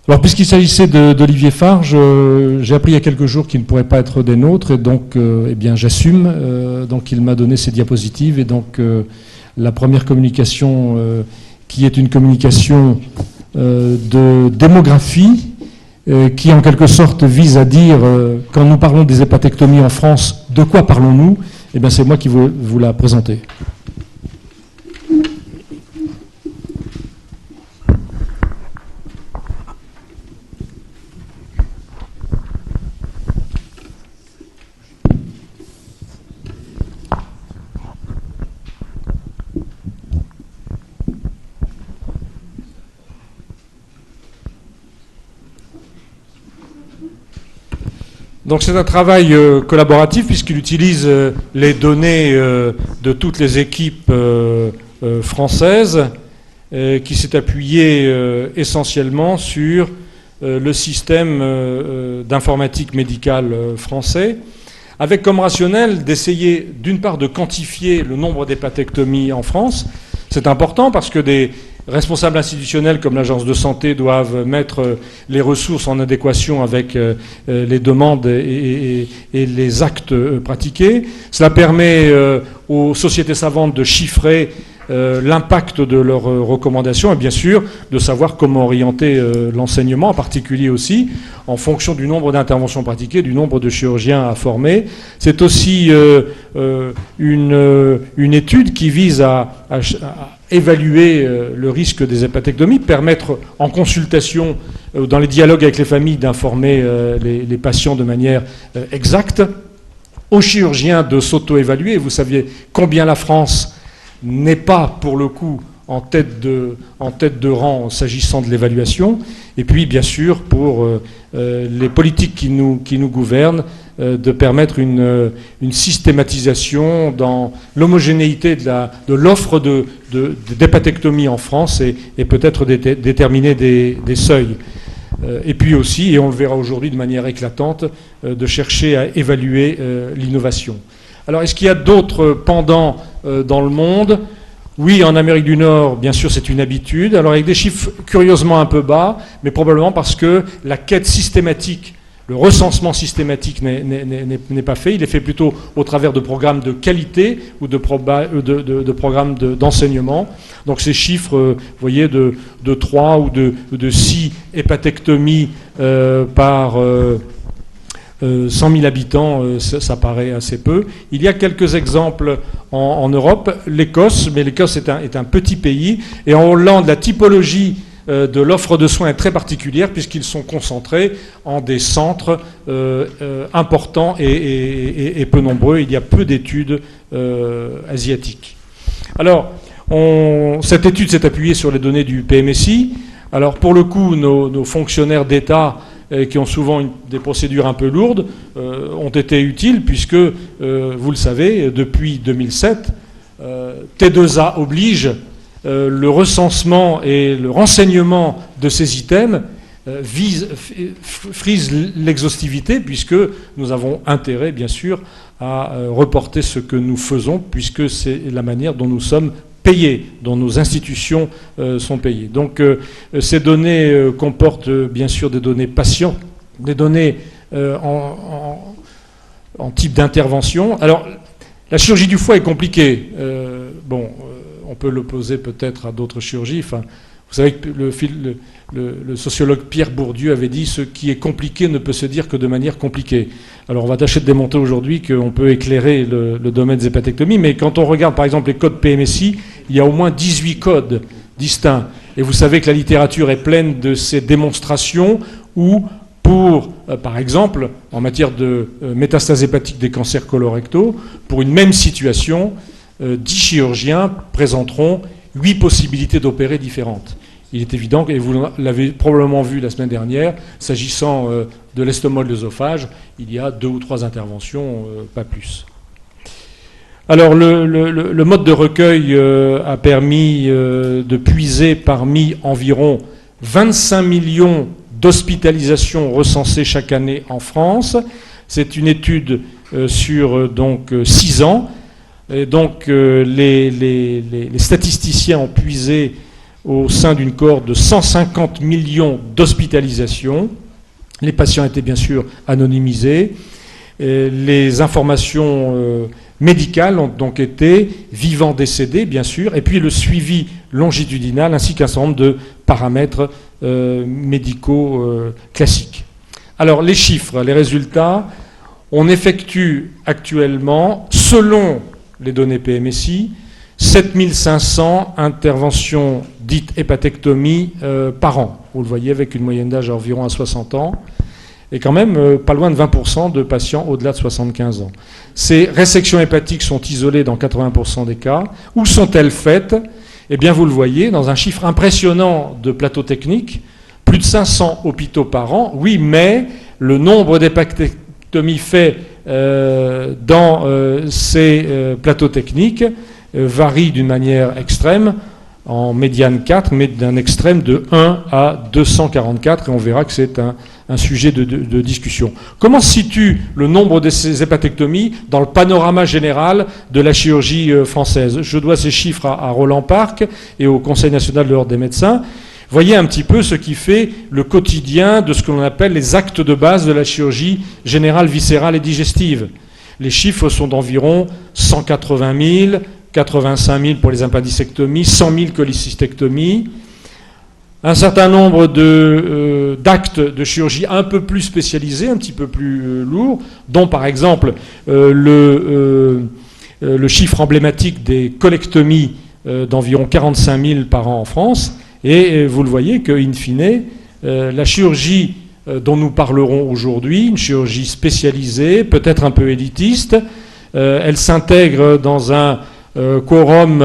Alors, puisqu'il s'agissait d'Olivier Farge, j'ai appris il y a quelques jours qu'il ne pourrait pas être des nôtres, et donc, eh bien, j'assume. Donc, il m'a donné ses diapositives, et donc, la première communication, qui est une communication de démographie, qui, en quelque sorte, vise à dire, quand nous parlons des hépatectomies en France, de quoi parlons-nous? Eh bien, c'est moi qui veux vous la présenter. Donc c'est un travail collaboratif puisqu'il utilise les données de toutes les équipes françaises qui s'est appuyé essentiellement sur le système d'informatique médicale français, avec comme rationnel d'essayer d'une part de quantifier le nombre d'hépatectomies en France. C'est important parce que des responsables institutionnels comme l'Agence de santé doivent mettre les ressources en adéquation avec les demandes et les actes pratiqués. Cela permet aux sociétés savantes de chiffrer l'impact de leurs recommandations et bien sûr de savoir comment orienter l'enseignement, en particulier aussi en fonction du nombre d'interventions pratiquées, du nombre de chirurgiens à former. C'est aussi une étude qui vise à évaluer le risque des hépatectomies, permettre en consultation, dans les dialogues avec les familles, d'informer les patients de manière exacte, aux chirurgiens de s'auto-évaluer. Vous saviez combien la France n'est pas, pour le coup, en tête de rang s'agissant de l'évaluation. Et puis, bien sûr, pour les politiques qui nous gouvernent, de permettre une systématisation dans l'homogénéité de l'offre d'hépatectomie en France et peut-être déterminer des seuils. Et puis aussi, et on le verra aujourd'hui de manière éclatante, de chercher à évaluer l'innovation. Alors, est-ce qu'il y a d'autres pendants dans le monde? Oui, en Amérique du Nord, bien sûr, c'est une habitude. Alors, avec des chiffres curieusement un peu bas, mais probablement parce que la quête systématique, le recensement systématique n'est pas fait. Il est fait plutôt au travers de programmes de qualité ou de programmes d'enseignement. Donc ces chiffres, vous voyez, de 3 ou de 6 hépatectomies par 100 000 habitants, ça paraît assez peu. Il y a quelques exemples en Europe. L'Écosse, mais l'Écosse est un petit pays. Et en Hollande, la typologie de l'offre de soins est très particulière puisqu'ils sont concentrés en des centres importants et peu nombreux. Il y a peu d'études asiatiques. Alors, cette étude s'est appuyée sur les données du PMSI. Alors, pour le coup, nos fonctionnaires d'État qui ont souvent des procédures un peu lourdes, ont été utiles puisque, vous le savez, depuis 2007, T2A oblige le recensement et le renseignement de ces items frise l'exhaustivité puisque nous avons intérêt, bien sûr, à reporter ce que nous faisons puisque c'est la manière dont nous sommes payés, dont nos institutions sont payées. Donc ces données comportent bien sûr des données patients, des données en type d'intervention. Alors la chirurgie du foie est compliquée. On peut l'opposer peut-être à d'autres chirurgies. Enfin, vous savez que le sociologue Pierre Bourdieu avait dit « ce qui est compliqué ne peut se dire que de manière compliquée ». Alors on va tâcher de démontrer aujourd'hui qu'on peut éclairer le domaine des hépatectomies, mais quand on regarde par exemple les codes PMSI, il y a au moins 18 codes distincts. Et vous savez que la littérature est pleine de ces démonstrations où, par exemple, en matière de métastase hépatique des cancers colorectaux, pour une même situation, 10 chirurgiens présenteront 8 possibilités d'opérer différentes. Il est évident, et vous l'avez probablement vu la semaine dernière, s'agissant de l'estomac de l'œsophage, il y a 2 ou 3 interventions, pas plus. Alors le mode de recueil a permis de puiser parmi environ 25 millions d'hospitalisations recensées chaque année en France. C'est une étude sur donc 6 ans. Et donc les statisticiens ont puisé au sein d'une cohorte de 150 millions d'hospitalisations. Les patients étaient bien sûr anonymisés. Les informations médicales ont donc été vivants décédés, bien sûr, et puis le suivi longitudinal ainsi qu'un certain nombre de paramètres médicaux classiques. Alors les chiffres, les résultats, on effectue actuellement, selon les données PMSI, 7500 interventions dites hépatectomie par an. Vous le voyez, avec une moyenne d'âge environ à 60 ans. Et quand même pas loin de 20% de patients au-delà de 75 ans. Ces résections hépatiques sont isolées dans 80% des cas. Où sont-elles faites? Eh bien, vous le voyez, dans un chiffre impressionnant de plateaux techniques, plus de 500 hôpitaux par an. Oui, mais le nombre d'hépatectomies faits dans ces plateaux techniques varie d'une manière extrême, en médiane 4, mais d'un extrême de 1 à 244, et on verra que c'est un sujet de discussion. Comment se situe le nombre de ces hépatectomies dans le panorama général de la chirurgie française? Je dois ces chiffres à Roland Parc et au Conseil national de l'ordre des médecins. Voyez un petit peu ce qui fait le quotidien de ce que l'on appelle les actes de base de la chirurgie générale, viscérale et digestive. Les chiffres sont d'environ 180 000, 85 000 pour les appendicectomies, 100 000 cholécystectomies, un certain nombre d'actes de chirurgie un peu plus spécialisés, un petit peu plus lourds, dont par exemple le chiffre emblématique des colectomies d'environ 45 000 par an en France. Et vous le voyez qu'in fine, la chirurgie dont nous parlerons aujourd'hui, une chirurgie spécialisée, peut-être un peu élitiste, elle s'intègre dans un quorum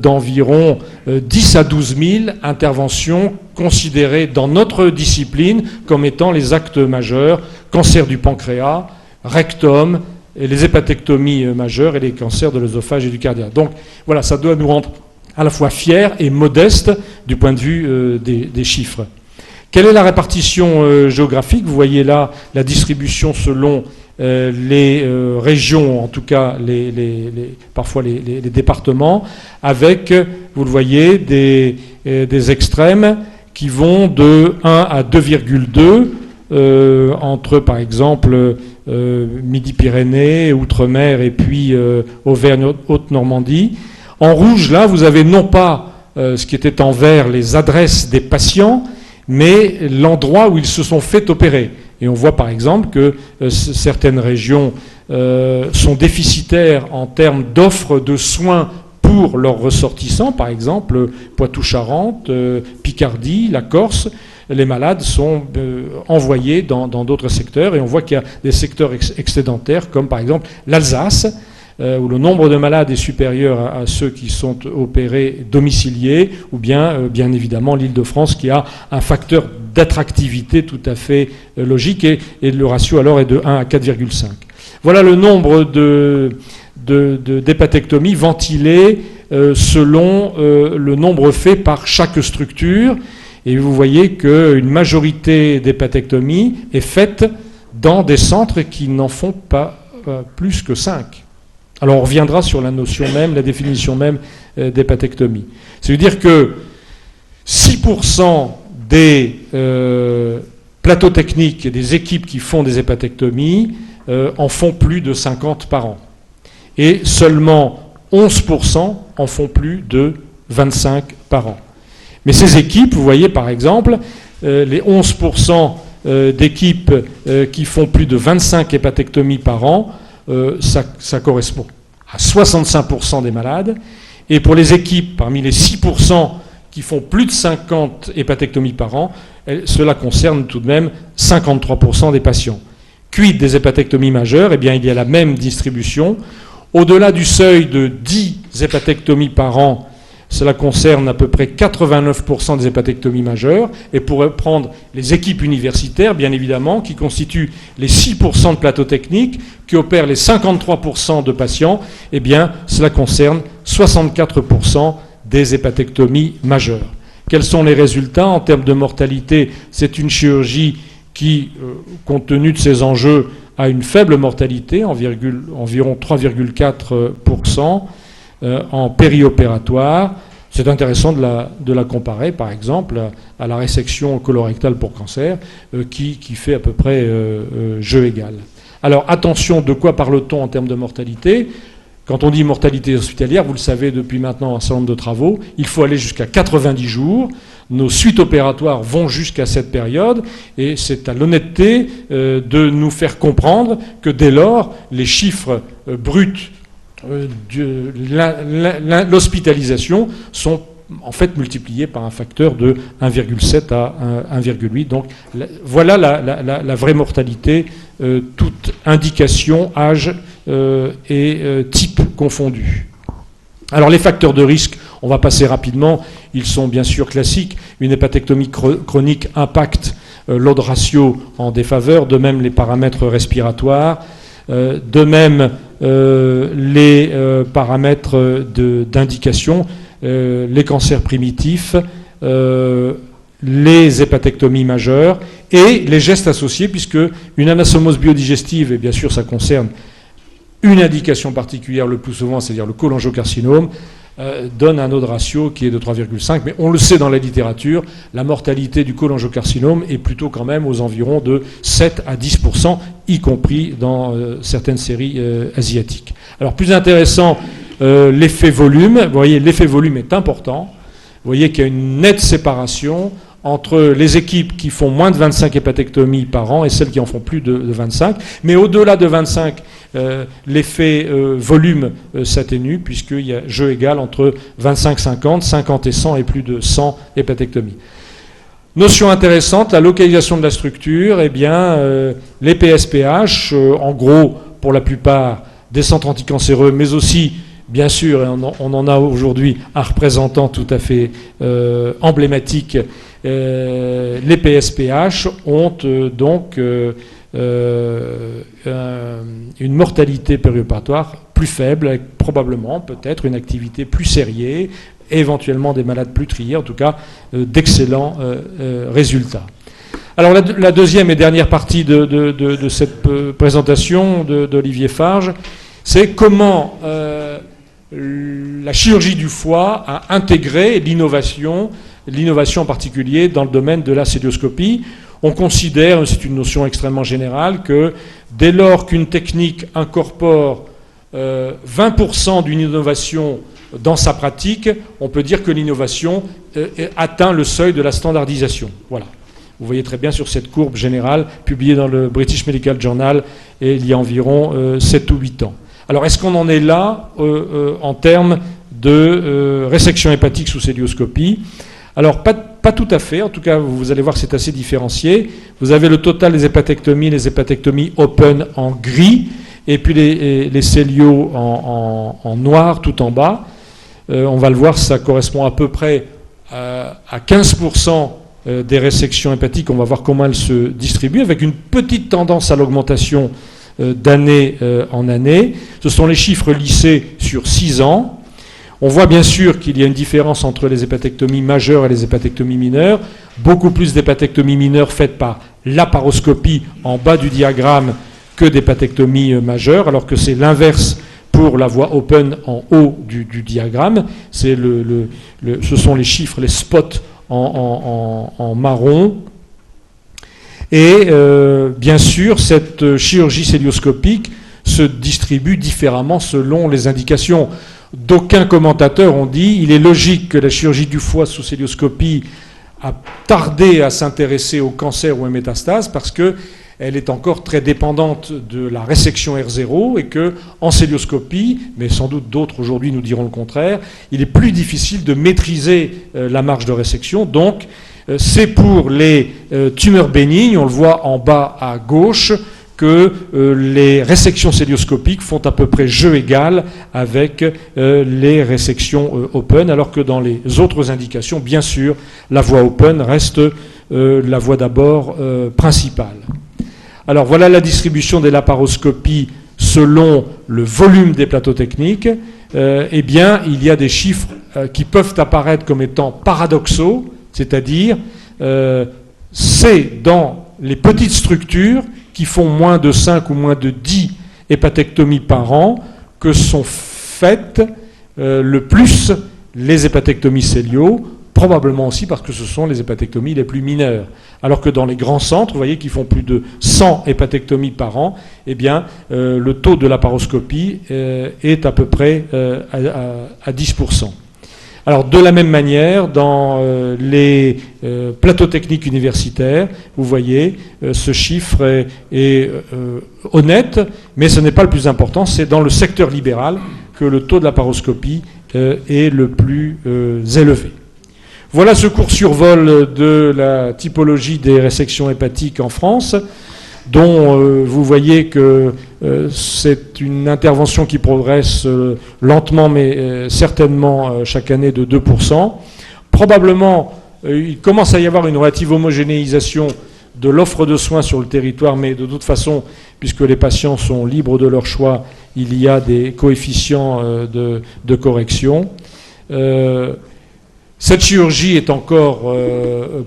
d'environ 10 à 12 000 interventions considérées dans notre discipline comme étant les actes majeurs, cancer du pancréas, rectum, et les hépatectomies majeures et les cancers de l'œsophage et du cardiaque. Donc voilà, ça doit nous rendre à la fois fiers et modestes du point de vue des chiffres. Quelle est la répartition géographique? Vous voyez là la distribution selon les régions, en tout cas parfois les départements, avec, vous le voyez, des extrêmes qui vont de 1 à 2,2 entre, par exemple, Midi-Pyrénées, Outre-mer et puis Auvergne-Haute-Normandie. En rouge, là, vous avez non pas ce qui était en vert, les adresses des patients, mais l'endroit où ils se sont fait opérer. Et on voit par exemple que certaines régions sont déficitaires en termes d'offres de soins pour leurs ressortissants, par exemple Poitou-Charentes, Picardie, la Corse. Les malades sont envoyés dans d'autres secteurs, et on voit qu'il y a des secteurs excédentaires, comme par exemple l'Alsace, où le nombre de malades est supérieur à ceux qui sont opérés domiciliés, ou bien évidemment l'Île-de-France, qui a un facteur d'attractivité tout à fait logique, et le ratio alors est de 1 à 4,5. Voilà le nombre d'hépatectomies ventilées selon le nombre fait par chaque structure, et vous voyez qu'une majorité d'hépatectomies est faite dans des centres qui n'en font pas plus que 5. Alors on reviendra sur la notion même, la définition même d'hépatectomie. C'est-à-dire que 6% des plateaux techniques et des équipes qui font des hépatectomies en font plus de 50 par an. Et seulement 11% en font plus de 25 par an. Mais ces équipes, vous voyez par exemple, les 11% d'équipes qui font plus de 25 hépatectomies par an, ça correspond à 65% des malades. Et pour les équipes, parmi les 6% qui font plus de 50 hépatectomies par an, cela concerne tout de même 53% des patients. Quid des hépatectomies majeures? Eh bien, il y a la même distribution. Au-delà du seuil de 10 hépatectomies par an, cela concerne à peu près 89% des hépatectomies majeures. Et pour prendre les équipes universitaires, bien évidemment, qui constituent les 6% de plateaux techniques, qui opèrent les 53% de patients, eh bien, cela concerne 64% des hépatectomies majeures. Quels sont les résultats en termes de mortalité? C'est une chirurgie qui, compte tenu de ses enjeux, a une faible mortalité, environ 3,4% en périopératoire, C'est intéressant de la comparer, par exemple, à la résection colorectale pour cancer, qui fait à peu près jeu égal. Alors, attention, de quoi parle-t-on en termes de mortalité ? Quand on dit mortalité hospitalière, vous le savez depuis maintenant un certain nombre de travaux, il faut aller jusqu'à 90 jours. Nos suites opératoires vont jusqu'à cette période, et c'est à l'honnêteté de nous faire comprendre que dès lors, les chiffres bruts de l'hospitalisation sont en fait multipliés par un facteur de 1,7 à 1,8. Donc voilà la vraie mortalité, toute indication, âge et type confondus. Alors les facteurs de risque, on va passer rapidement, ils sont bien sûr classiques. Une hépatectomie chronique impacte l'odd ratio en défaveur, de même les paramètres respiratoires, de même les paramètres d'indication, les cancers primitifs, les hépatectomies majeures et les gestes associés, puisque une anastomose biodigestive, et bien sûr ça concerne une indication particulière le plus souvent, c'est-à-dire le cholangiocarcinome, donne un odd ratio qui est de 3,5, mais on le sait dans la littérature, la mortalité du cholangiocarcinome est plutôt quand même aux environs de 7 à 10%, y compris dans certaines séries asiatiques. Alors plus intéressant, l'effet volume. Vous voyez, l'effet volume est important. Vous voyez qu'il y a une nette séparation entre les équipes qui font moins de 25 hépatectomies par an et celles qui en font plus de 25. Mais au-delà de 25, l'effet volume s'atténue, puisqu'il y a jeu égal entre 25-50, 50 et 100 et plus de 100 hépatectomies. Notion intéressante, la localisation de la structure. Eh bien, les PSPH, en gros, pour la plupart, des centres anticancéreux, mais aussi, bien sûr, et on en a aujourd'hui un représentant tout à fait emblématique, les PSPH ont donc une mortalité périopératoire plus faible, avec probablement peut-être une activité plus serrée, éventuellement des malades plus triés, en tout cas d'excellents résultats. Alors la deuxième et dernière partie de cette présentation d'Olivier Farge, c'est comment la chirurgie du foie a intégré l'innovation en particulier dans le domaine de la célioscopie. On considère, c'est une notion extrêmement générale, que dès lors qu'une technique incorpore 20% d'une innovation dans sa pratique, on peut dire que l'innovation atteint le seuil de la standardisation. Voilà. Vous voyez très bien sur cette courbe générale publiée dans le British Medical Journal il y a environ 7 ou 8 ans. Alors, est-ce qu'on en est là en termes de résection hépatique sous célioscopie? Alors, pas tout à fait. En tout cas, vous allez voir que c'est assez différencié. Vous avez le total des hépatectomies, les hépatectomies open en gris, et puis les célios en noir tout en bas. On va le voir, ça correspond à peu près à 15% des résections hépatiques. On va voir comment elles se distribuent, avec une petite tendance à l'augmentation d'année en année. Ce sont les chiffres lissés sur 6 ans. On voit bien sûr qu'il y a une différence entre les hépatectomies majeures et les hépatectomies mineures. Beaucoup plus d'hépatectomies mineures faites par laparoscopie en bas du diagramme que d'hépatectomies majeures, alors que c'est l'inverse pour la voie open en haut du diagramme. Ce sont les chiffres, les spots en marron. Et bien sûr, cette chirurgie célioscopique se distribue différemment selon les indications. D'aucuns commentateurs ont dit qu'il est logique que la chirurgie du foie sous célioscopie a tardé à s'intéresser au cancer ou aux métastases parce qu'elle est encore très dépendante de la résection R0 et qu'en célioscopie, mais sans doute d'autres aujourd'hui nous diront le contraire, il est plus difficile de maîtriser la marge de résection. Donc, c'est pour les tumeurs bénignes, on le voit en bas à gauche, que les résections célioscopiques font à peu près jeu égal avec les résections open, alors que dans les autres indications, bien sûr, la voie open reste la voie d'abord principale. Alors voilà la distribution des laparoscopies selon le volume des plateaux techniques. Eh bien, il y a des chiffres qui peuvent apparaître comme étant paradoxaux, c'est-à-dire c'est dans les petites structures qui font moins de 5 ou moins de 10 hépatectomies par an que sont faites le plus les hépatectomies cellio, probablement aussi parce que ce sont les hépatectomies les plus mineures. Alors que dans les grands centres, vous voyez, qui font plus de 100 hépatectomies par an, eh bien, le taux de laparoscopie est à peu près à 10%. Alors, de la même manière, dans les plateaux techniques universitaires, vous voyez, ce chiffre est honnête, mais ce n'est pas le plus important. C'est dans le secteur libéral que le taux de laparoscopie est le plus élevé. Voilà ce court survol de la typologie des résections hépatiques en France, dont vous voyez que c'est une intervention qui progresse lentement, mais certainement chaque année de 2%. Probablement, il commence à y avoir une relative homogénéisation de l'offre de soins sur le territoire, mais de toute façon, puisque les patients sont libres de leur choix, il y a des coefficients de correction. Cette chirurgie est encore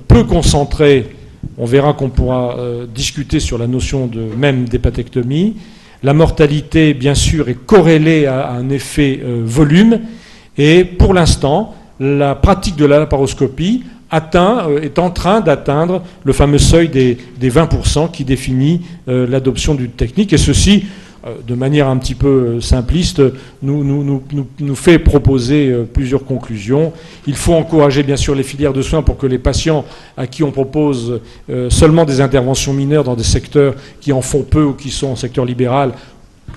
peu concentrée. On verra qu'on pourra discuter sur la notion même d'hépatectomie. La mortalité, bien sûr, est corrélée à un effet volume. Et pour l'instant, la pratique de la laparoscopie est en train d'atteindre le fameux seuil des 20% qui définit l'adoption d'une technique. Et ceci, de manière un petit peu simpliste, nous fait proposer plusieurs conclusions. Il faut encourager bien sûr les filières de soins pour que les patients à qui on propose seulement des interventions mineures dans des secteurs qui en font peu ou qui sont en secteur libéral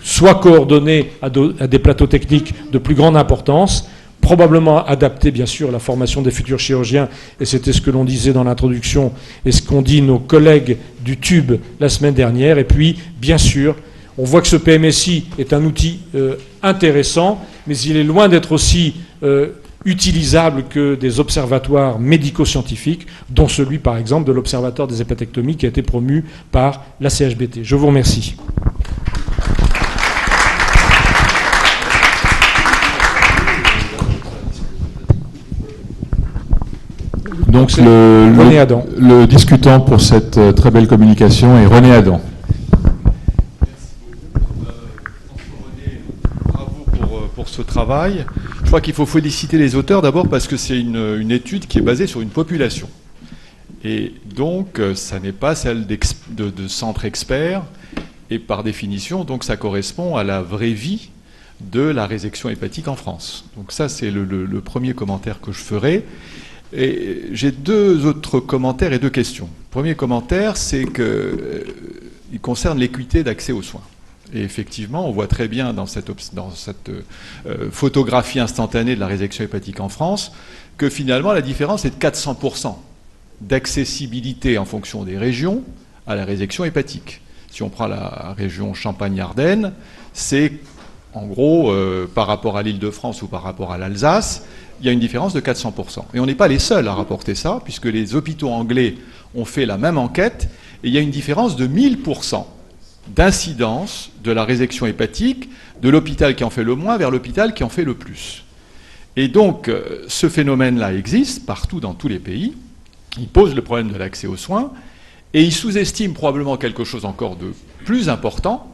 soient coordonnés à des plateaux techniques de plus grande importance, probablement adapter bien sûr la formation des futurs chirurgiens, et c'était ce que l'on disait dans l'introduction et ce qu'ont dit nos collègues du TUB la semaine dernière, et puis bien sûr on voit que ce PMSI est un outil intéressant, mais il est loin d'être aussi utilisable que des observatoires médico-scientifiques, dont celui, par exemple, de l'Observatoire des hépatectomies qui a été promu par la CHBT. Je vous remercie. Donc le discutant pour cette très belle communication est René Adam. Ce travail. Je crois qu'il faut féliciter les auteurs d'abord parce que c'est une étude qui est basée sur une population. Et donc, ça n'est pas celle de centres experts. Et par définition, donc, ça correspond à la vraie vie de la résection hépatique en France. Donc ça, c'est le premier commentaire que je ferai. Et j'ai deux autres commentaires et deux questions. Le premier commentaire, c'est qu'il concerne l'équité d'accès aux soins. Et effectivement, on voit très bien dans cette photographie instantanée de la résection hépatique en France que finalement la différence est de 400% d'accessibilité en fonction des régions à la résection hépatique. Si on prend la région Champagne-Ardenne, c'est en gros par rapport à l'Île-de-France ou par rapport à l'Alsace, il y a une différence de 400%. Et on n'est pas les seuls à rapporter ça, puisque les hôpitaux anglais ont fait la même enquête, et il y a une différence de 1000% d'incidence de la résection hépatique de l'hôpital qui en fait le moins vers l'hôpital qui en fait le plus. Et donc, ce phénomène-là existe partout dans tous les pays. Il pose le problème de l'accès aux soins et il sous-estime probablement quelque chose encore de plus important,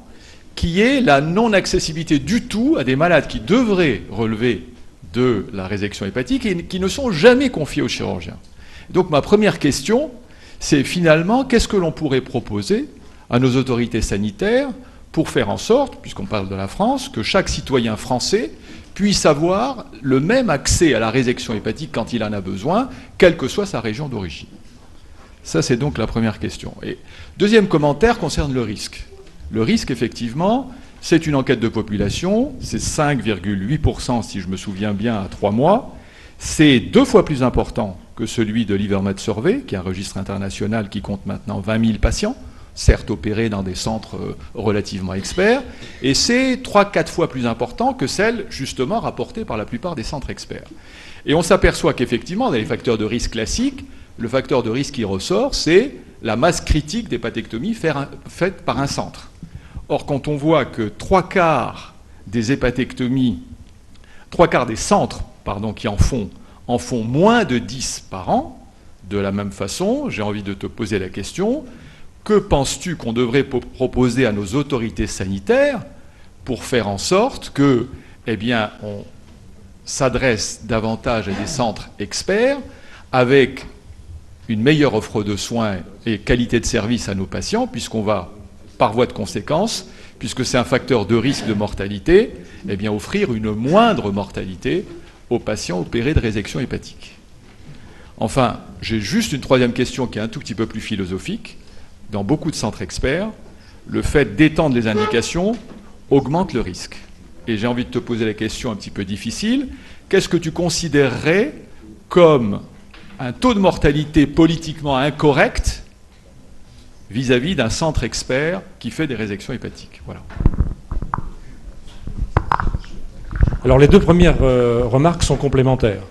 qui est la non-accessibilité du tout à des malades qui devraient relever de la résection hépatique et qui ne sont jamais confiés aux chirurgiens. Donc, ma première question, c'est finalement, qu'est-ce que l'on pourrait proposer à nos autorités sanitaires pour faire en sorte, puisqu'on parle de la France, que chaque citoyen français puisse avoir le même accès à la résection hépatique quand il en a besoin, quelle que soit sa région d'origine. Ça, c'est donc la première question. Et deuxième commentaire concerne le risque. Le risque, effectivement, c'est une enquête de population, c'est 5,8% si je me souviens bien à 3 mois. C'est 2 fois plus important que celui de l'Ivermed Survey, qui est un registre international qui compte maintenant 20 000 patients, certes opérés dans des centres relativement experts, et c'est 3-4 fois plus important que celle, justement, rapportée par la plupart des centres experts. Et on s'aperçoit qu'effectivement, dans les facteurs de risque classiques, le facteur de risque qui ressort, c'est la masse critique d'hépatectomie faite par un centre. Or, quand on voit que 3/4 des hépatectomies, 3/4 des centres, qui en font moins de 10 par an, de la même façon, j'ai envie de te poser la question, que penses-tu qu'on devrait proposer à nos autorités sanitaires pour faire en sorte que, eh bien, s'adresse davantage à des centres experts avec une meilleure offre de soins et qualité de service à nos patients, puisqu'on va, par voie de conséquence, puisque c'est un facteur de risque de mortalité, eh bien offrir une moindre mortalité aux patients opérés de résection hépatique. Enfin, j'ai juste une troisième question qui est un tout petit peu plus philosophique. Dans beaucoup de centres experts, le fait d'étendre les indications augmente le risque. Et j'ai envie de te poser la question un petit peu difficile. Qu'est-ce que tu considérerais comme un taux de mortalité politiquement incorrect vis-à-vis d'un centre expert qui fait des résections hépatiques? Voilà. Alors les deux premières remarques sont complémentaires.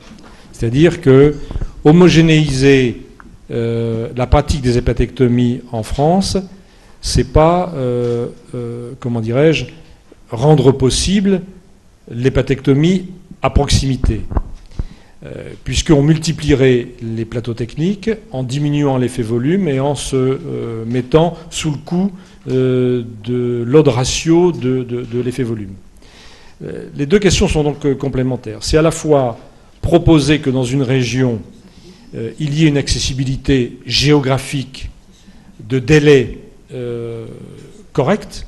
C'est-à-dire que homogénéiser la pratique des hépatectomies en France, c'est pas, comment dirais-je, rendre possible l'hépatectomie à proximité, puisqu'on multiplierait les plateaux techniques en diminuant l'effet volume et en se mettant sous le coup de l'odd ratio de l'effet volume. Les deux questions sont donc complémentaires. C'est à la fois proposer que dans une région, il y ait une accessibilité géographique de délai correcte.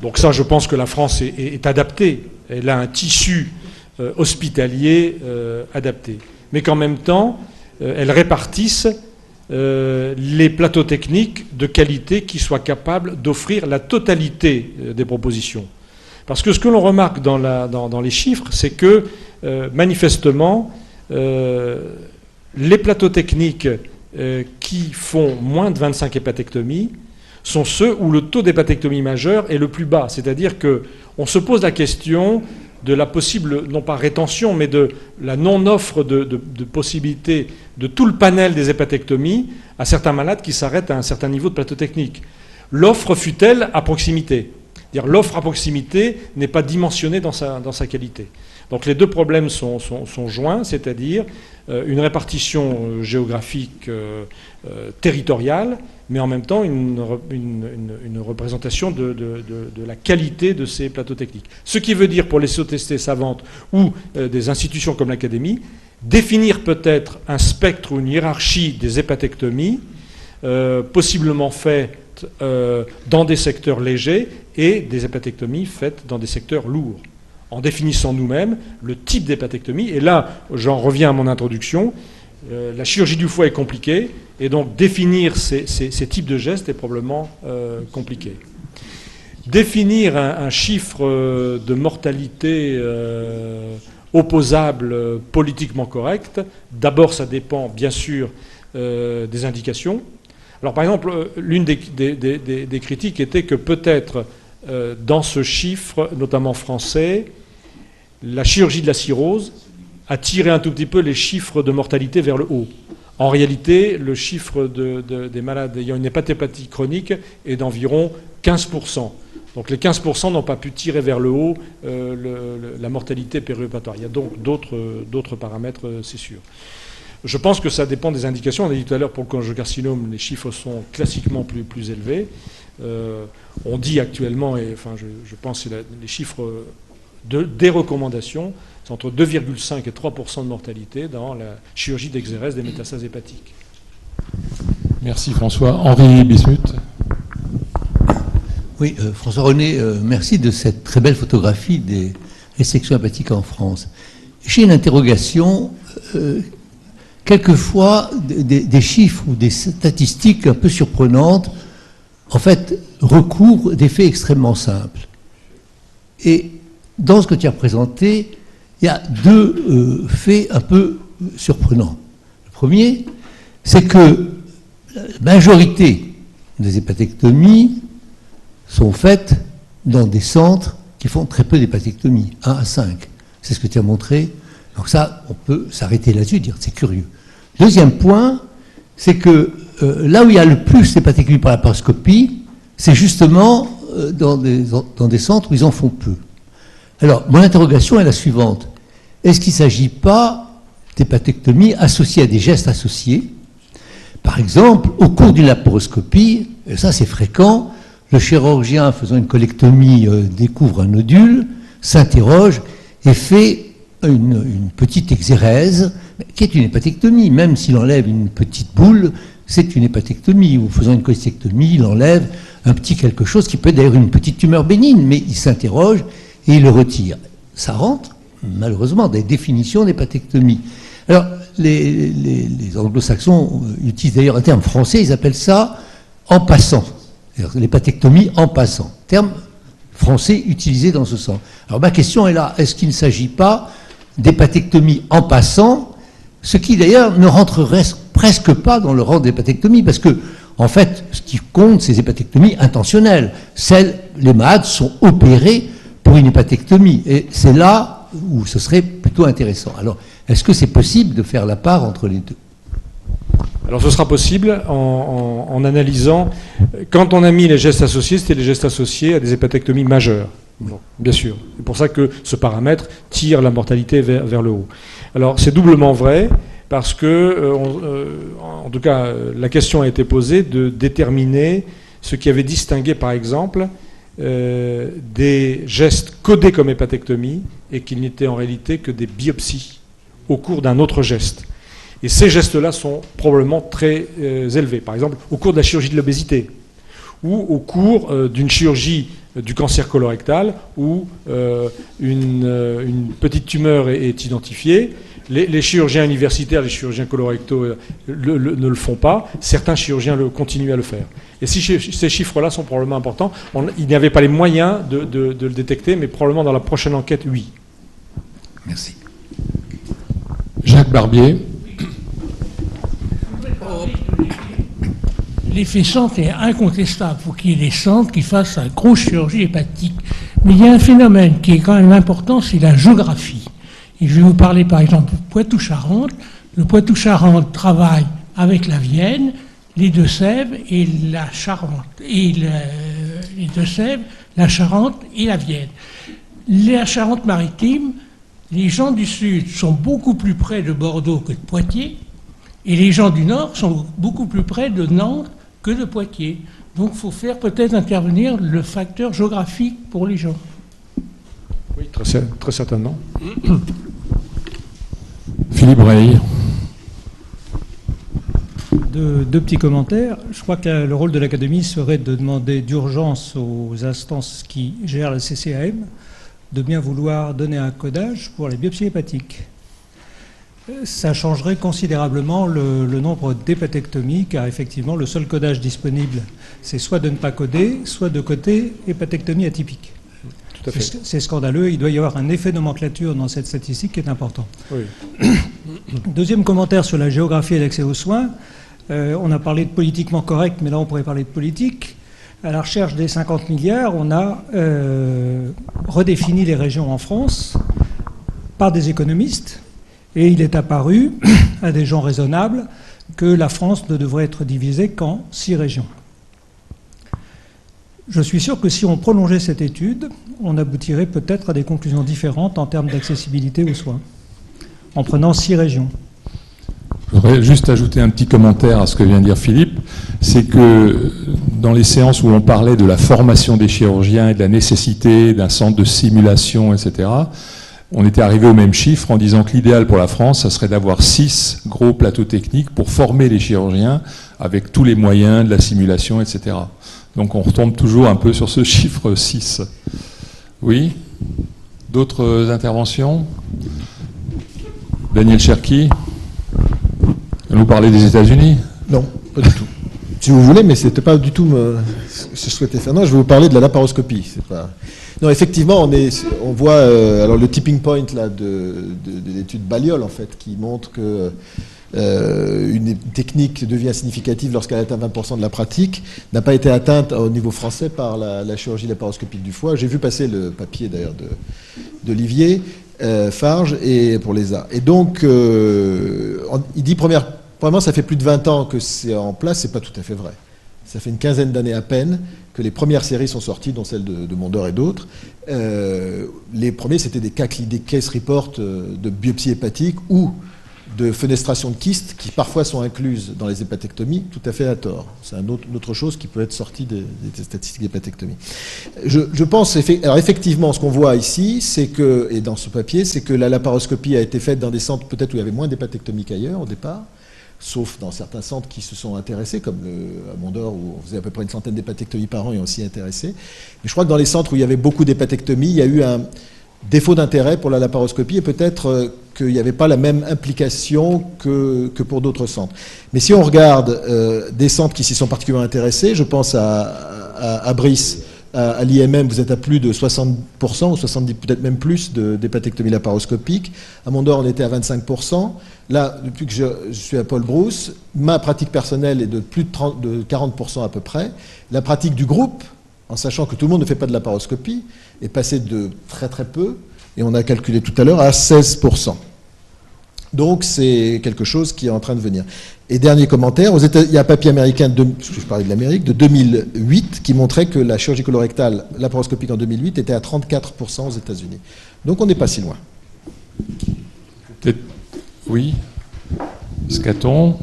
Donc ça, je pense que la France est adaptée. Elle a un tissu hospitalier adapté. Mais qu'en même temps, elle répartisse les plateaux techniques de qualité qui soient capables d'offrir la totalité des propositions. Parce que ce que l'on remarque dans les chiffres, c'est que, manifestement, les plateaux techniques qui font moins de 25 hépatectomies sont ceux où le taux d'hépatectomie majeure est le plus bas. C'est-à-dire qu'on se pose la question de la possible, non pas rétention, mais de la non-offre de possibilités de tout le panel des hépatectomies à certains malades qui s'arrêtent à un certain niveau de plateau technique. L'offre fut-elle à proximité ? C'est-à-dire l'offre à proximité n'est pas dimensionnée dans sa qualité. Donc les deux problèmes sont joints, c'est-à-dire une répartition géographique territoriale, mais en même temps une représentation de la qualité de ces plateaux techniques. Ce qui veut dire pour les sociétés savantes ou des institutions comme l'Académie, définir peut-être un spectre ou une hiérarchie des hépatectomies, possiblement faites dans des secteurs légers et des hépatectomies faites dans des secteurs lourds, en définissant nous-mêmes le type d'hépatectomie. Et là, j'en reviens à mon introduction, la chirurgie du foie est compliquée, et donc définir ces types de gestes est probablement compliqué. Définir un chiffre de mortalité opposable, politiquement correct, d'abord ça dépend bien sûr des indications. Alors par exemple, l'une des critiques était que peut-être dans ce chiffre, notamment français, la chirurgie de la cirrhose a tiré un tout petit peu les chiffres de mortalité vers le haut. En réalité, le chiffre des malades ayant une hépatite chronique est d'environ 15%. Donc les 15% n'ont pas pu tirer vers le haut la mortalité périopératoire. Il y a donc d'autres paramètres, c'est sûr. Je pense que ça dépend des indications. On a dit tout à l'heure pour le cholangiocarcinome, les chiffres sont classiquement plus élevés. On dit actuellement, et enfin je pense que les chiffres des recommandations, c'est entre 2,5 et 3% de mortalité dans la chirurgie d'exérèse des métastases hépatiques. Merci François. Henri Bismuth. Oui, François-René, merci de cette très belle photographie des résections hépatiques en France. J'ai une interrogation. Quelquefois, des chiffres ou des statistiques un peu surprenantes, en fait, recouvrent des faits extrêmement simples. Et dans ce que tu as présenté, il y a deux faits un peu surprenants. Le premier, c'est que la majorité des hépatectomies sont faites dans des centres qui font très peu d'hépatectomies, 1 à 5. C'est ce que tu as montré. Donc ça, on peut s'arrêter là-dessus et dire c'est curieux. Deuxième point, c'est que là où il y a le plus d'hépatectomie par laparoscopie, c'est justement dans des centres où ils en font peu. Alors, mon interrogation est la suivante. Est-ce qu'il ne s'agit pas d'hépatectomie associée à des gestes associés? Par exemple, au cours d'une laparoscopie, et ça c'est fréquent, le chirurgien faisant une colectomie découvre un nodule, s'interroge et fait une petite exérèse, qui est une hépatectomie. Même s'il enlève une petite boule, c'est une hépatectomie. Ou faisant une cholecystectomie, il enlève un petit quelque chose qui peut être d'ailleurs une petite tumeur bénigne, mais il s'interroge et il le retire. Ça rentre, malheureusement, des définitions d'hépatectomie. Alors, les anglo-saxons utilisent d'ailleurs un terme français, ils appellent ça en passant. L'hépatectomie en passant. Terme français utilisé dans ce sens. Alors ma question est là, est-ce qu'il ne s'agit pas d'hépatectomie en passant, ce qui d'ailleurs ne rentrerait presque pas dans le rang d'hépatectomie, parce que en fait, ce qui compte, c'est les hépatectomies intentionnelles. Les malades sont opérés pour une hépatectomie, et c'est là où ce serait plutôt intéressant. Alors, est-ce que c'est possible de faire la part entre les deux? Alors ce sera possible en analysant, quand on a mis les gestes associés, c'était les gestes associés à des hépatectomies majeures, bon, bien sûr. C'est pour ça que ce paramètre tire la mortalité vers le haut. Alors c'est doublement vrai, parce que, en tout cas, la question a été posée de déterminer ce qui avait distingué, par exemple, des gestes codés comme hépatectomie et qui n'étaient en réalité que des biopsies au cours d'un autre geste. Et ces gestes-là sont probablement très élevés. Par exemple, au cours de la chirurgie de l'obésité ou au cours d'une chirurgie du cancer colorectal où une petite tumeur est identifiée. Les chirurgiens universitaires, les chirurgiens colorectaux ne le font pas. Certains chirurgiens continuent à le faire. Et si ces chiffres-là sont probablement importants, il n'y avait pas les moyens de le détecter, mais probablement dans la prochaine enquête, oui. Merci. Jacques Barbier. L'effet centre est incontestable. Il faut qu'il y ait des centres qui fassent la grosse chirurgie hépatique. Mais il y a un phénomène qui est quand même important, c'est la géographie. Et je vais vous parler par exemple du Poitou-Charentes. Le Poitou-Charentes travaille avec la Vienne, les Deux-Sèvres et la Charente. Et les Deux-Sèvres, la Charente et la Vienne. La Charente-Maritime, les gens du Sud sont beaucoup plus près de Bordeaux que de Poitiers. Et les gens du Nord sont beaucoup plus près de Nantes que de Poitiers. Donc il faut faire peut-être intervenir le facteur géographique pour les gens. Oui, très certainement. Philippe Reille. Deux petits commentaires. Je crois que le rôle de l'Académie serait de demander d'urgence aux instances qui gèrent la CCAM de bien vouloir donner un codage pour les biopsies hépatiques. Ça changerait considérablement le nombre d'hépatectomies, car effectivement, le seul codage disponible, c'est soit de ne pas coder, soit de coder hépatectomie atypique. Tout à fait. C'est scandaleux. Il doit y avoir un effet nomenclature dans cette statistique qui est important. Oui. Deuxième commentaire sur la géographie et l'accès aux soins. On a parlé de politiquement correct, mais là, on pourrait parler de politique. À la recherche des 50 milliards, on a redéfini les régions en France par des économistes. Et il est apparu à des gens raisonnables que la France ne devrait être divisée qu'en 6 régions. Je suis sûr que si on prolongeait cette étude, on aboutirait peut-être à des conclusions différentes en termes d'accessibilité aux soins, en prenant 6 régions. Je voudrais juste ajouter un petit commentaire à ce que vient de dire Philippe. C'est que dans les séances où on parlait de la formation des chirurgiens et de la nécessité d'un centre de simulation, etc., on était arrivé au même chiffre en disant que l'idéal pour la France, ça serait d'avoir 6 gros plateaux techniques pour former les chirurgiens avec tous les moyens de la simulation, etc. Donc on retombe toujours un peu sur ce chiffre 6. Oui? D'autres interventions? Daniel Cherki? Vous nous parlez des États-Unis? Non, pas du tout. Si vous voulez, mais c'était pas du tout ce que je souhaitais faire. Non, je vais vous parler de la laparoscopie. C'est pas... Non, effectivement, on voit alors le tipping point là de l'étude Balliol en fait, qui montre que une technique devient significative lorsqu'elle atteint 20% de la pratique, n'a pas été atteinte au niveau français par la chirurgie laparoscopique du foie. J'ai vu passer le papier d'ailleurs d'Olivier Farge et pour l'ESA. Et donc, il dit premièrement, ça fait plus de 20 ans que c'est en place, c'est pas tout à fait vrai. Ça fait une quinzaine d'années à peine que les premières séries sont sorties, dont celle de Mondor et d'autres. Les premiers, c'était des case reports de biopsie hépatique ou de fenestration de kystes qui parfois sont incluses dans les hépatectomies, tout à fait à tort. C'est une autre chose qui peut être sortie des statistiques d'hépatectomie. Je pense, alors effectivement, ce qu'on voit ici, c'est que, et dans ce papier, c'est que la laparoscopie a été faite dans des centres peut-être où il y avait moins d'hépatectomie qu'ailleurs au départ, sauf dans certains centres qui se sont intéressés, comme à Mondor, où on faisait à peu près une centaine d'hépatectomies par an et ont aussi intéressé. Mais je crois que dans les centres où il y avait beaucoup d'hépatectomies, il y a eu un défaut d'intérêt pour la laparoscopie et peut-être qu'il n'y avait pas la même implication que pour d'autres centres. Mais si on regarde des centres qui s'y sont particulièrement intéressés, je pense à Brice, à l'IMM, vous êtes à plus de 60%, ou 70%, peut-être même plus, d'hépatectomie laparoscopique. À Mondor, on était à 25%. Là, depuis que je suis à Paul Brousse, ma pratique personnelle est de plus de 40% à peu près. La pratique du groupe, en sachant que tout le monde ne fait pas de laparoscopie, est passée de très très peu, et on a calculé tout à l'heure, à 16%. Donc c'est quelque chose qui est en train de venir. Et dernier commentaire, il y a un papier américain, parce que je parlais de l'Amérique, de 2008, qui montrait que la chirurgie colorectale laparoscopique en 2008 était à 34% aux États-Unis. Donc on n'est pas si loin. Peut-être, oui. Scaton.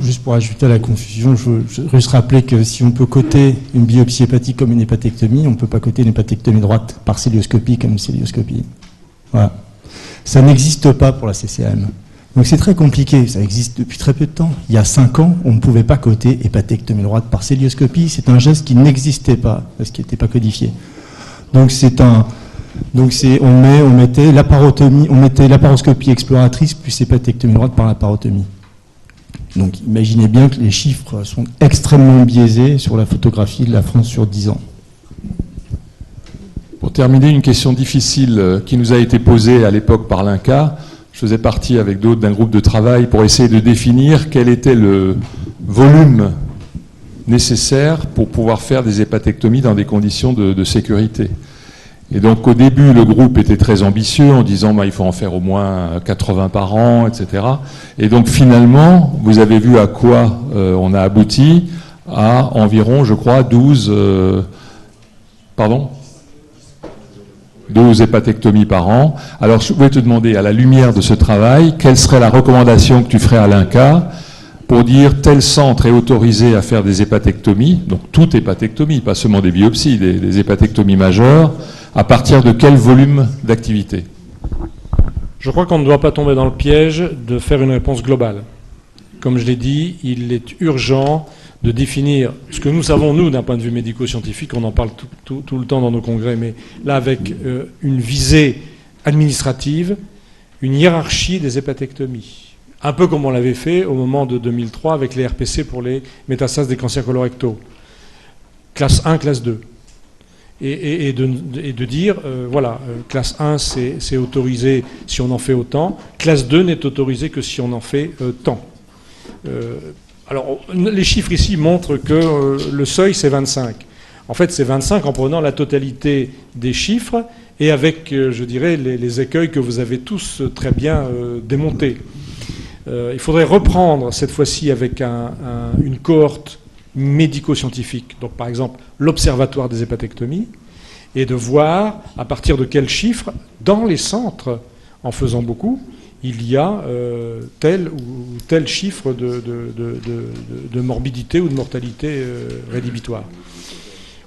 Juste pour ajouter à la confusion, je veux juste rappeler que si on peut coter une biopsie hépatique comme une hépatectomie, on ne peut pas coter une hépatectomie droite par célioscopie comme une célioscopie. Voilà. Ça n'existe pas pour la CCAM. Donc c'est très compliqué, ça existe depuis très peu de temps. Il y a 5 ans, on ne pouvait pas coter hépatectomie droite par célioscopie, c'est un geste qui n'existait pas, parce qu'il n'était pas codifié. Donc on mettait laparoscopie exploratrice plus hépatectomie droite par laparotomie. Donc imaginez bien que les chiffres sont extrêmement biaisés sur la photographie de la France sur 10 ans. Pour terminer, une question difficile qui nous a été posée à l'époque par l'INCa. Je faisais partie avec d'autres d'un groupe de travail pour essayer de définir quel était le volume nécessaire pour pouvoir faire des hépatectomies dans des conditions de sécurité. Et donc au début, le groupe était très ambitieux en disant il faut en faire au moins 80 par an, etc. Et donc finalement, vous avez vu à quoi on a abouti, à environ, je crois, 12 hépatectomies par an. Alors je voulais te demander, à la lumière de ce travail, quelle serait la recommandation que tu ferais à l'INCa pour dire tel centre est autorisé à faire des hépatectomies, donc toute hépatectomie, pas seulement des biopsies, des hépatectomies majeures, à partir de quel volume d'activité? Je crois qu'on ne doit pas tomber dans le piège de faire une réponse globale. Comme je l'ai dit, il est urgent de définir ce que nous savons, nous, d'un point de vue médico-scientifique, on en parle tout le temps dans nos congrès, mais là, avec une visée administrative, une hiérarchie des hépatectomies. Un peu comme on l'avait fait au moment de 2003 avec les RPC pour les métastases des cancers colorectaux. Classe 1, classe 2. Et de dire, classe 1, c'est autorisé si on en fait autant, classe 2 n'est autorisé que si on en fait tant. Alors, les chiffres ici montrent que le seuil, c'est 25. En fait, c'est 25 en prenant la totalité des chiffres et avec, je dirais, les écueils que vous avez tous très bien démontés. Il faudrait reprendre, cette fois-ci, avec une cohorte médico-scientifique, donc par exemple l'observatoire des hépatectomies, et de voir à partir de quels chiffres, dans les centres, en faisant beaucoup, il y a tel ou tel chiffre de morbidité ou de mortalité rédhibitoire.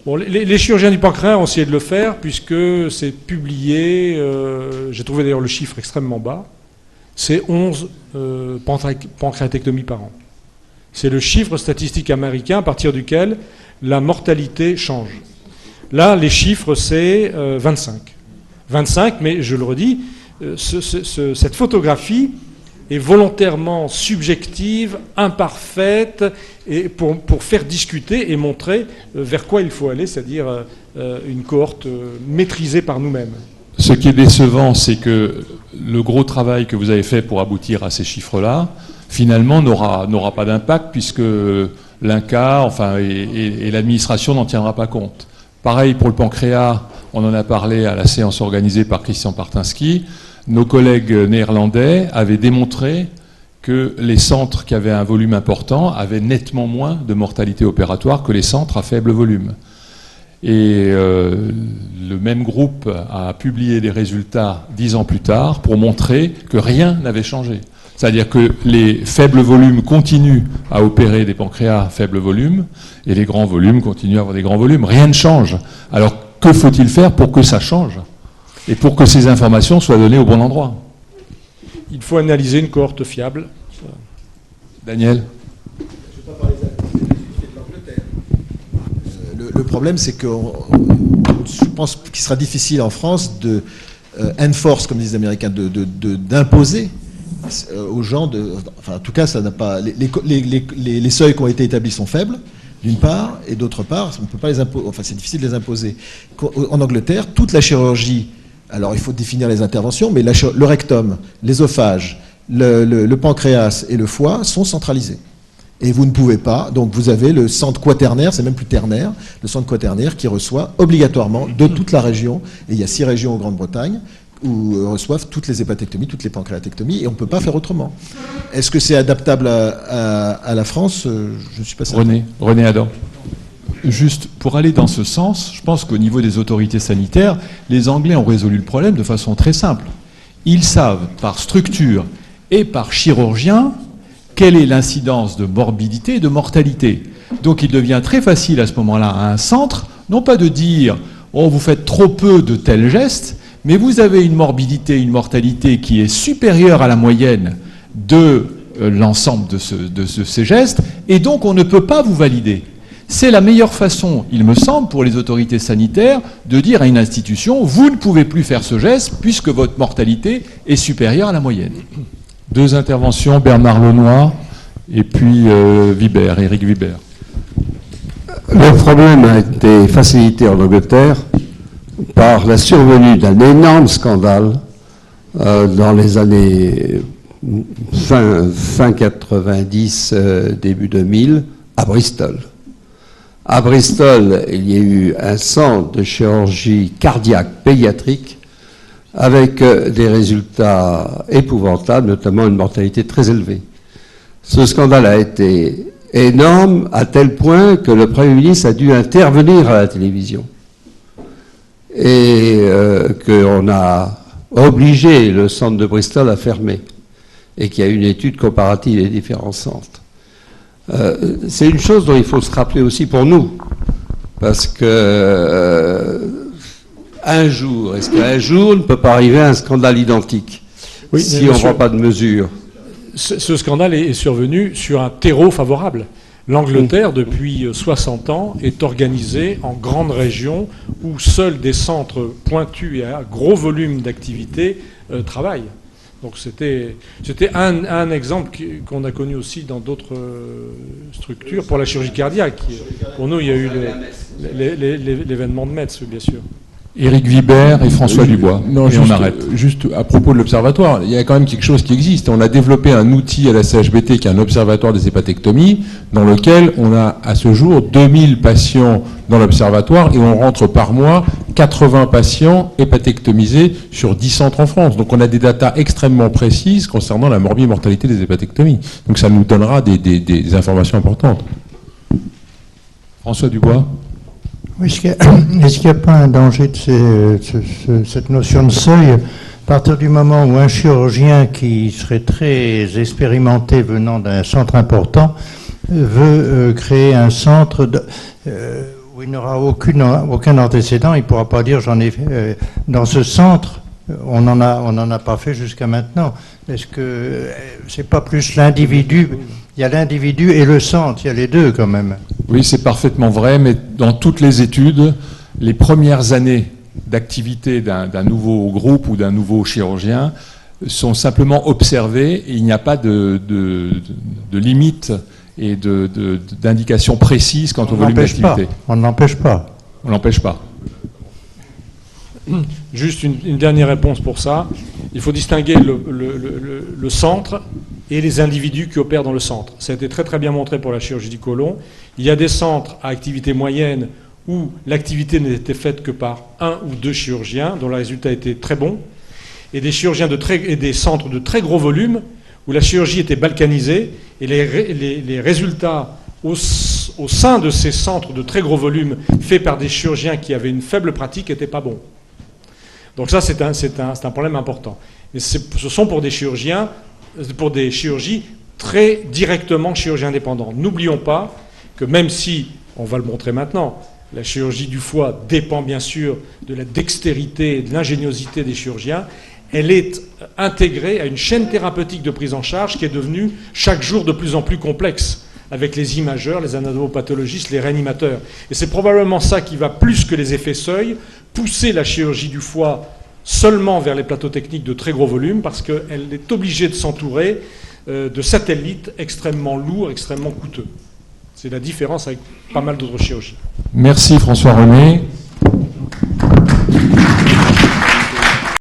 Bon, les chirurgiens du pancréas ont essayé de le faire, puisque c'est publié, j'ai trouvé d'ailleurs le chiffre extrêmement bas, c'est 11 pancréatectomies par an. C'est le chiffre statistique américain à partir duquel la mortalité change. Là, les chiffres, c'est 25. 25, mais je le redis, cette photographie est volontairement subjective, imparfaite, et pour faire discuter et montrer vers quoi il faut aller, c'est-à-dire une cohorte maîtrisée par nous-mêmes. Ce qui est décevant, c'est que le gros travail que vous avez fait pour aboutir à ces chiffres-là, finalement, n'aura pas d'impact, puisque l'INCa et l'administration n'en tiendra pas compte. Pareil pour le pancréas, on en a parlé à la séance organisée par Christian Partinski. Nos collègues néerlandais avaient démontré que les centres qui avaient un volume important avaient nettement moins de mortalité opératoire que les centres à faible volume. Et le même groupe a publié des résultats 10 ans plus tard pour montrer que rien n'avait changé. C'est-à-dire que les faibles volumes continuent à opérer des pancréas à faible volume et les grands volumes continuent à avoir des grands volumes. Rien ne change. Alors que faut-il faire pour que ça change et pour que ces informations soient données au bon endroit? Il faut analyser une cohorte fiable. Daniel? Le problème, c'est que je pense qu'il sera difficile en France de enforce, comme disent les Américains, d'imposer aux gens, enfin en tout cas, ça n'a pas. Les seuils qui ont été établis sont faibles, d'une part, et d'autre part, on ne peut pas les imposer. Enfin, c'est difficile de les imposer. En Angleterre, toute la chirurgie. Alors, il faut définir les interventions, mais le rectum, l'ésophage, le pancréas et le foie sont centralisés. Et vous ne pouvez pas, donc vous avez le centre quaternaire, c'est même plus ternaire, le centre quaternaire qui reçoit obligatoirement de toute la région, et il y a 6 régions en Grande-Bretagne, où reçoivent toutes les hépatectomies, toutes les pancréatectomies, et on ne peut pas faire autrement. Est-ce que c'est adaptable à la France? Je ne suis pas certain. René Adam. Juste pour aller dans ce sens, je pense qu'au niveau des autorités sanitaires, les Anglais ont résolu le problème de façon très simple. Ils savent par structure et par chirurgien quelle est l'incidence de morbidité et de mortalité. Donc il devient très facile à ce moment-là à un centre, non pas de dire « oh, vous faites trop peu de tels gestes », mais vous avez une morbidité, une mortalité qui est supérieure à la moyenne de l'ensemble de ces gestes, et donc on ne peut pas vous valider. C'est la meilleure façon, il me semble, pour les autorités sanitaires, de dire à une institution « vous ne pouvez plus faire ce geste puisque votre mortalité est supérieure à la moyenne ». 2 interventions, Bernard Lenoir et puis Éric Vibert. Le problème a été facilité en Angleterre par la survenue d'un énorme scandale dans les années fin 90, début 2000, à Bristol. À Bristol, il y a eu un centre de chirurgie cardiaque pédiatrique avec des résultats épouvantables, notamment une mortalité très élevée. Ce scandale a été énorme à tel point que le Premier ministre a dû intervenir à la télévision et qu'on a obligé le centre de Bristol à fermer et qu'il y a une étude comparative des différents centres. C'est une chose dont il faut se rappeler aussi pour nous, parce que est-ce qu'un jour ne peut pas arriver à un scandale identique si on ne prend pas de mesures? Ce scandale est survenu sur un terreau favorable. L'Angleterre, depuis 60 ans, est organisée en grandes régions où seuls des centres pointus et à gros volume d'activité travaillent. Donc c'était un exemple qu'on a connu aussi dans d'autres structures pour la chirurgie cardiaque. Pour nous, il y a eu l'événement de Metz, bien sûr. Éric Vibert et François Dubois. Non, et on arrête. Juste à propos de l'observatoire, il y a quand même quelque chose qui existe. On a développé un outil à la CHBT qui est un observatoire des hépatectomies, dans lequel on a à ce jour 2000 patients dans l'observatoire et on rentre par mois 80 patients hépatectomisés sur 10 centres en France. Donc on a des datas extrêmement précises concernant la morbimortalité des hépatectomies. Donc ça nous donnera des informations importantes. François Dubois. Oui, est-ce qu'il n'y a pas un danger de cette notion de seuil à partir du moment où un chirurgien qui serait très expérimenté venant d'un centre important veut créer un centre où il n'aura aucun antécédent, il ne pourra pas dire j'en ai fait dans ce centre, on n'en a pas fait jusqu'à maintenant. Est-ce que c'est pas plus l'individu? Il y a l'individu et le centre, il y a les deux quand même. Oui, c'est parfaitement vrai, mais dans toutes les études, les premières années d'activité d'un nouveau groupe ou d'un nouveau chirurgien sont simplement observées et il n'y a pas de limite et d'indication précise quant au volume d'activité. On n'empêche pas. On n'empêche pas. Juste une dernière réponse pour ça. Il faut distinguer le centre et les individus qui opèrent dans le centre. Ça a été très très bien montré pour la chirurgie du côlon. Il y a des centres à activité moyenne où l'activité n'était faite que par 1 ou 2 chirurgiens, dont le résultat était très bon, et des centres de très gros volume où la chirurgie était balkanisée et les résultats au sein de ces centres de très gros volume faits par des chirurgiens qui avaient une faible pratique n'était pas bon. Donc ça, c'est un problème important. Mais ce sont pour des chirurgies très directement chirurgiens indépendants. N'oublions pas que même si, on va le montrer maintenant, la chirurgie du foie dépend bien sûr de la dextérité et de l'ingéniosité des chirurgiens, elle est intégrée à une chaîne thérapeutique de prise en charge qui est devenue chaque jour de plus en plus complexe, avec les imageurs, les anatomopathologistes, les réanimateurs. Et c'est probablement ça qui va, plus que les effets seuil, pousser la chirurgie du foie seulement vers les plateaux techniques de très gros volume, parce qu'elle est obligée de s'entourer de satellites extrêmement lourds, extrêmement coûteux. C'est la différence avec pas mal d'autres chirurgies. Merci François René.